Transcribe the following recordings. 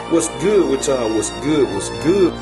What's good with y'all? What's good? What's good?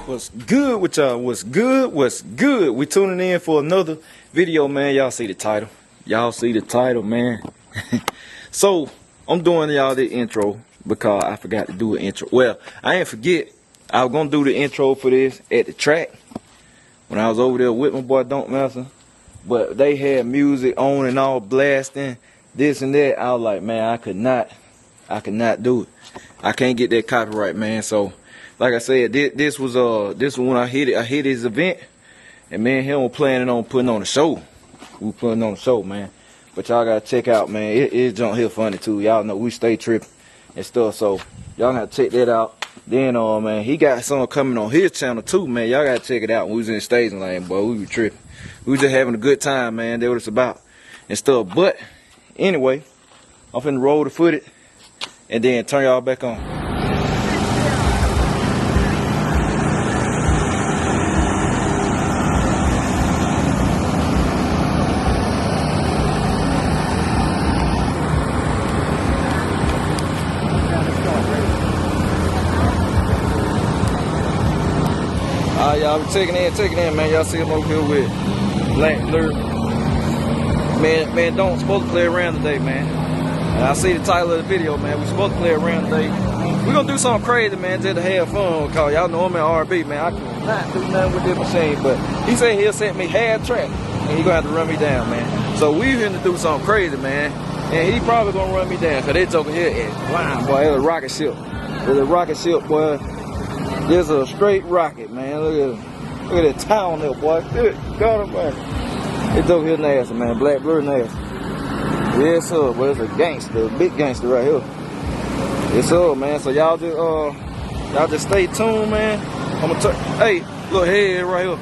What's good with y'all? What's good? What's good? We tuning in for another video, man. Y'all see the title. Y'all see the title, man. So, I'm doing y'all the intro because I forgot to do an intro. Well, I ain't forget. I was going to do the intro for this at the track when I was over there with my boy Don't Master. But they had music on and all blasting, this and that. I was like, man, I could not do it. I can't get that copyright, man. So, like I said, this was when I hit his event, and me and him were planning on putting on a show. We were putting on a show, man. But y'all gotta check out, man. It's junk here funny too. Y'all know we stay tripping and stuff, so y'all gotta check that out. Then, man, he got something coming on his channel too, man. Y'all gotta check it out. We was in the staging lane, boy. We were tripping. We was just having a good time, man. That's what it's about and stuff. But anyway, I'm finna roll the footage and then turn y'all back on. Y'all be taking in, man. Y'all see him over here with Black Blur. Man, don't supposed to play around today, man. And I see the title of the video, man. We supposed to play around today. We gonna do something crazy, man, just to have fun. Cause y'all know I'm in RnB, man. I cannot do nothing with this machine, but he said he'll send me half track, and he gonna have to run me down, man. So we finna do something crazy, man. And he probably gonna run me down, cause they over here is blind, boy. It's a rocket ship. It's a rocket ship, boy. There's a straight rocket, man. Look at that town there, boy. Good God, man. It's over here nasty, man. Black Blur nasty. Yes, sir. But it's a gangster, a big gangster right here. Yes, sir, man. So y'all just stay tuned, man. I'm gonna hey, look head right here.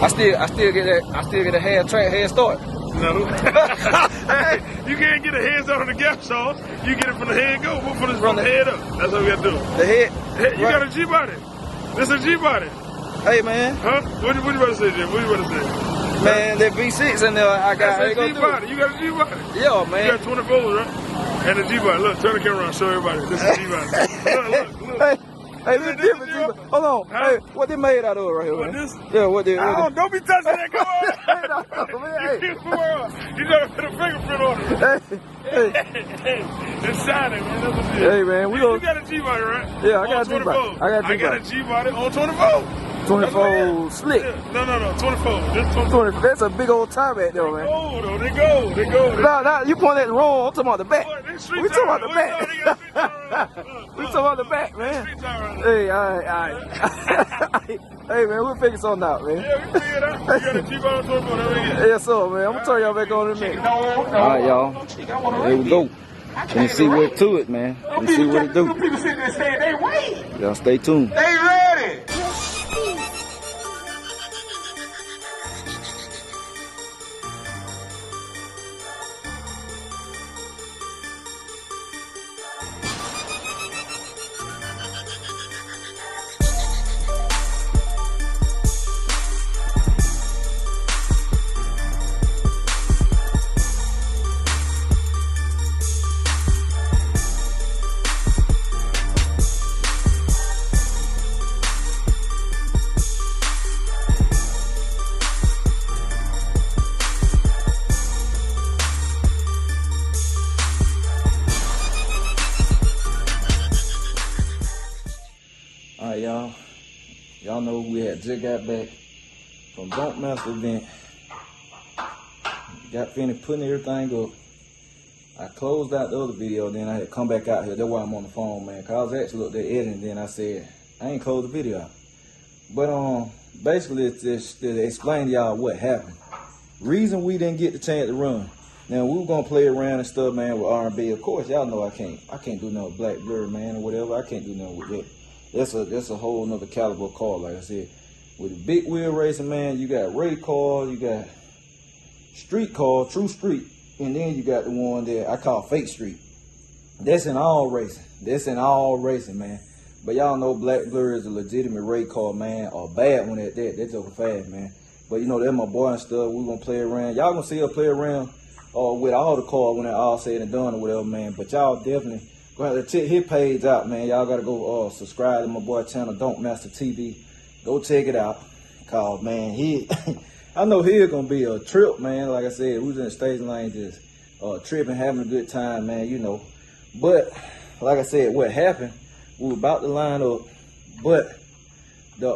I still get a head start. No. Hey, you can't get a head start on the gap sauce. You get it from the head go. We'll put it from the head up. That's what we gotta do. The head. You got a G body. This is a G body. Hey, man. Huh? What you about to say, Jim? What you about to say? Man, that V6 in there, I got a G body. You got a G body. Yeah, man. You got 20 volts, right? And a G body. Look, turn the camera around, show everybody. This is a G body. Look. Hey, this is different. Hold on. Huh? Hey, what they made out of right here, man? This? Yeah, what they? Don't be touching that. Come on. No, man, hey. You gotta put a fingerprint on it. Hey, it's shining, man. That's what it is. Hey, man, you got a G body, right? Yeah, I got a G body. I got a G body on 24. 24 slick. Yeah. No, 24. Just 24. That's a big old time back there, man. They go. No, you point at the wrong. I'm talking about the back. We talking about the back. We talking about the back, man. Hey, all right. Hey, man, we'll figure something out, man. Yeah, we figure it out. You got a G body on 24. Yes, sir, man. I'm gonna turn y'all back on in a minute. All right, y'all. Here we go. Let's see what to it, man. Let's see what it do. People sitting there saying they wait. Y'all stay tuned. They ready. Alright, y'all know we had just got back from Don't Master event. Got finished putting everything up. I closed out the other video, then I had to come back out here. That's why I'm on the phone, man. Cause I was actually up there editing, then I said, I ain't closed the video out. But basically it's just to explain to y'all what happened. Reason we didn't get the chance to run. Now we were gonna play around and stuff, man, with RnB. Of course, y'all know I can't do no black blur, man, or whatever. I can't do nothing with that. That's a whole nother caliber car, like I said. With the big wheel racing, man, you got race car, you got street car, true street, and then you got the one that I call fake street. That's in all racing. That's in all racing, man. But y'all know black blur is a legitimate race car, man, or bad one at that. That's over fast, man. But you know, that's my boy and stuff. We gonna play around. Y'all gonna see us play around with all the cars when they're all said and done or whatever, man. But y'all definitely gonna have to check his page out, man. Y'all gotta go subscribe to my boy channel, Don't Master TV. Go check it out. Cause man, I know he's gonna be a trip, man. Like I said, we was in the stage lane just tripping, having a good time, man, you know. But like I said, what happened, we were about to line up, but the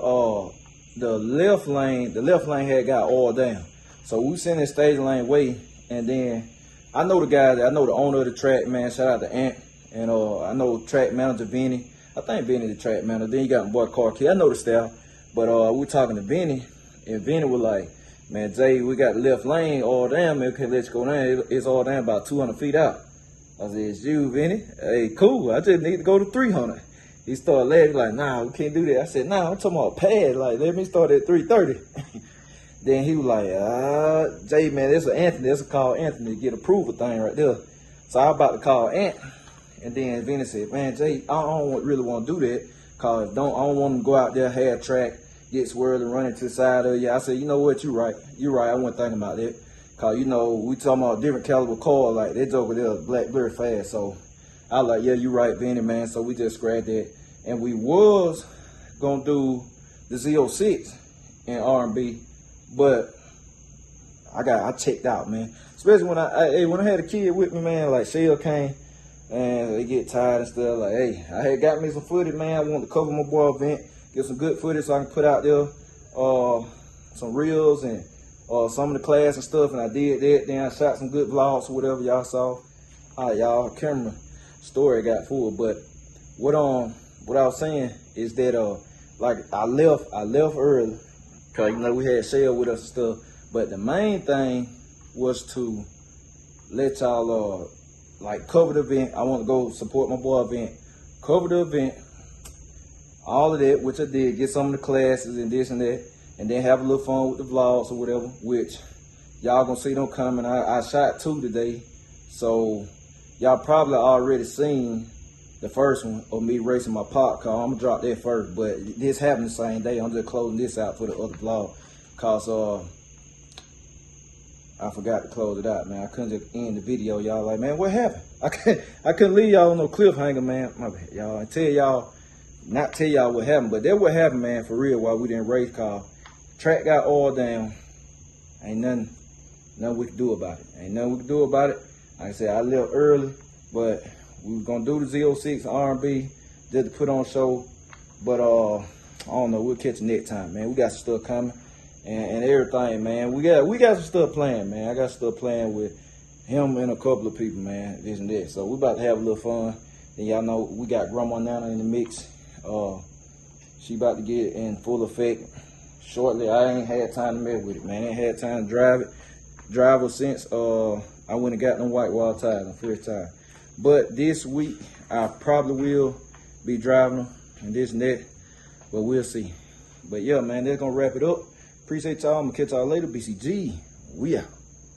left lane had got oiled down. So we sent in stage lane way, and then I know the guy, I know the owner of the track, man. Shout out to Ant, and I know track manager Vinny. I think Vinny the track manager. Then you got my boy Car Key. I know the staff, but we talking to Vinny, and Vinny was like, man, Jay, we got the left lane all down, man. Okay, let's go down. It's all down about 200 feet out. I said, it's you, Vinny. Hey, cool. I just need to go to 300. He started laughing like, nah, we can't do that. I said, nah, I'm talking about pad. Like, let me start at 330. Then he was like, Jay, man, that's an Anthony. That's a call Anthony to get approval thing right there. So I was about to call Ant. And then Vinny said, man, Jay, I don't really want to do that. Cause I don't want him to go out there, have track, get swirled and run into the side of you. I said, you know what, you're right. You're right. I wasn't thinking about that. Cause you know, we talking about different caliber car, like that joker there, black blur fast. So I was like, yeah, you're right, Vinny, man. So we just scratched that. And we was gonna do the Z06 in RnB, but I checked out, man. Especially when I had a kid with me, man, like Shell came and they get tired and stuff. Like, hey, I had got me some footage, man. I wanted to cover my boy event, get some good footage so I can put out there some reels and some of the class and stuff, and I did that. Then I shot some good vlogs or whatever y'all saw. Y'all camera story got full, but what I was saying is that like I left early, cause you know we had Shell with us and stuff. But the main thing was to let y'all like cover the event. I want to go support my boy event, cover the event, all of that, which I did, get some of the classes and this and that, and then have a little fun with the vlogs or whatever, which y'all gonna see them coming. I shot 2 today, so y'all probably already seen the first one of me racing my pop car. I'm gonna drop that first, but this happened the same day. I'm just closing this out for the other vlog, cause I forgot to close it out, man. I couldn't just end the video. Y'all like, man, what happened? I couldn't leave y'all on no cliffhanger, man. My bad, y'all. And not tell y'all what happened, but that what happened, man, for real. While we didn't race, cause track got oiled down. Ain't nothing we can do about it. Ain't nothing we can do about it. Like I said, I left early, but we was gonna do the Z06 RnB just to put on show. But I don't know. We'll catch it next time, man. We got some stuff coming. And everything, man. We got some stuff planned, man. I got stuff planned with him and a couple of people, man. This and that. So we about to have a little fun. And y'all know we got Grandma Nana in the mix. She about to get in full effect shortly. I ain't had time to mess with it, man. I ain't had time to drive her since I went and got them white wall tires the first time. But this week I probably will be driving them and this and that. But we'll see. But yeah, man, that's gonna wrap it up. Appreciate y'all. I'm gonna catch y'all later. BCG, we out.